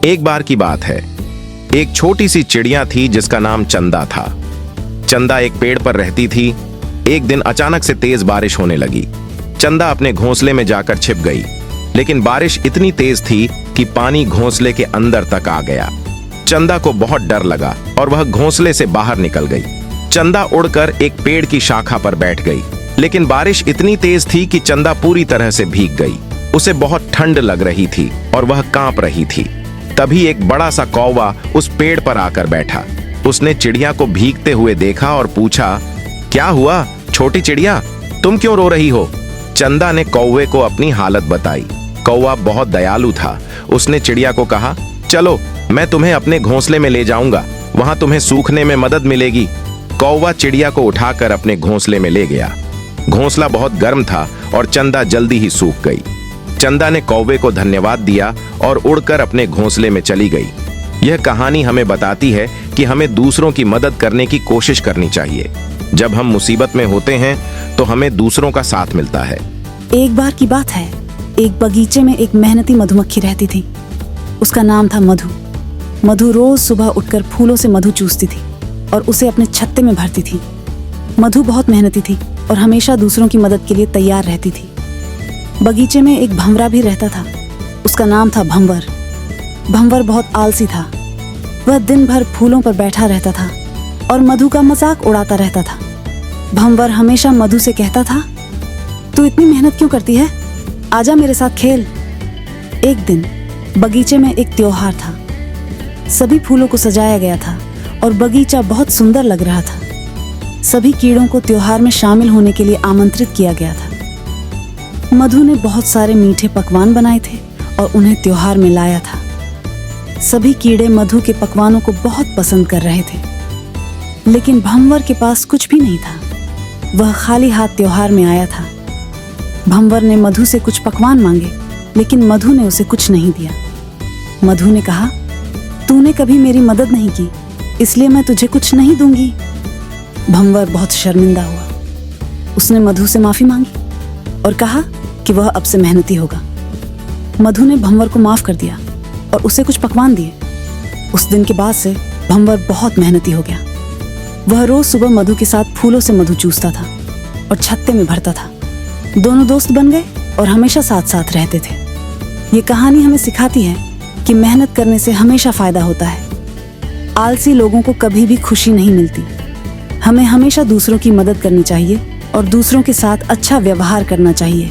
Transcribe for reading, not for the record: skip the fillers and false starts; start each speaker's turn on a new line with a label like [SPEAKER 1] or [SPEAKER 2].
[SPEAKER 1] एक बार की बात है, एक छोटी सी चिड़िया थी जिसका नाम चंदा था। चंदा एक पेड़ पर रहती थी। एक दिन अचानक से तेज बारिश होने लगी। चंदा अपने घोंसले में जाकर छिप गई, लेकिन बारिश इतनी तेज थी कि पानी घोंसले के अंदर तक आ गया। चंदा को बहुत डर लगा और वह घोंसले से बाहर निकल गई। चंदा उड़कर एक पेड़ की शाखा पर बैठ गई, लेकिन बारिश इतनी तेज थी कि चंदा पूरी तरह से भीग गई। उसे बहुत ठंड लग रही थी और वह कांप रही थी। तभी एक बड़ा सा कौवा उस पेड़ पर आकर बैठा। उसने चिड़िया को भीगते हुए देखा और पूछा, क्या हुआ छोटी चिड़िया, तुम क्यों रो रही हो? चंदा ने कौवे को अपनी हालत बताई। कौवा बहुत दयालु था। उसने चिड़िया को कहा, चलो मैं तुम्हें अपने घोंसले में ले जाऊंगा, वहां तुम्हें सूखने में मदद मिलेगी। कौवा चिड़िया को उठाकर अपने घोंसले में ले गया। घोंसला बहुत गर्म था और चंदा जल्दी ही सूख गई। चंदा ने कौवे को धन्यवाद दिया और उड़कर अपने घोंसले में चली गई। यह कहानी हमें बताती है कि हमें दूसरों की मदद करने की कोशिश करनी चाहिए। जब हम मुसीबत में होते हैं तो हमें दूसरों का साथ मिलता है।
[SPEAKER 2] एक बार की बात है, एक बगीचे में एक मेहनती मधुमक्खी रहती थी। उसका नाम था मधु। मधु रोज सुबह उठकर फूलों से मधु चूसती थी और उसे अपने छत्ते में भरती थी। मधु बहुत मेहनती थी और हमेशा दूसरों की मदद के लिए तैयार रहती थी। बगीचे में एक भंवरा भी रहता था। उसका नाम था भंवर। भंवर बहुत आलसी था। वह दिन भर फूलों पर बैठा रहता था और मधु का मजाक उड़ाता रहता था। भंवर हमेशा मधु से कहता था, तू इतनी मेहनत क्यों करती है, आजा मेरे साथ खेल। एक दिन बगीचे में एक त्योहार था। सभी फूलों को सजाया गया था और बगीचा बहुत सुंदर लग रहा था। सभी कीड़ों को त्योहार में शामिल होने के लिए आमंत्रित किया गया था। मधु ने बहुत सारे मीठे पकवान बनाए थे और उन्हें त्योहार में लाया था। सभी कीड़े मधु के पकवानों को बहुत पसंद कर रहे थे, लेकिन भंवर के पास कुछ भी नहीं था। वह खाली हाथ त्योहार में आया था। भंवर ने मधु से कुछ पकवान मांगे, लेकिन मधु ने उसे कुछ नहीं दिया। मधु ने कहा, तूने कभी मेरी मदद नहीं की, इसलिए मैं तुझे कुछ नहीं दूंगी। भंवर बहुत शर्मिंदा हुआ। उसने मधु से माफी मांगी और कहा कि वह अब से मेहनती होगा। मधु ने भंवर को माफ कर दिया और उसे कुछ पकवान दिए। उस दिन के बाद से भंवर बहुत मेहनती हो गया। वह रोज सुबह मधु के साथ फूलों से मधु चूसता था और छत्ते में भरता था। दोनों दोस्त बन गए और हमेशा साथ साथ रहते थे। ये कहानी हमें सिखाती है कि मेहनत करने से हमेशा फायदा होता है। आलसी लोगों को कभी भी खुशी नहीं मिलती। हमें हमेशा दूसरों की मदद करनी चाहिए और दूसरों के साथ अच्छा व्यवहार करना चाहिए।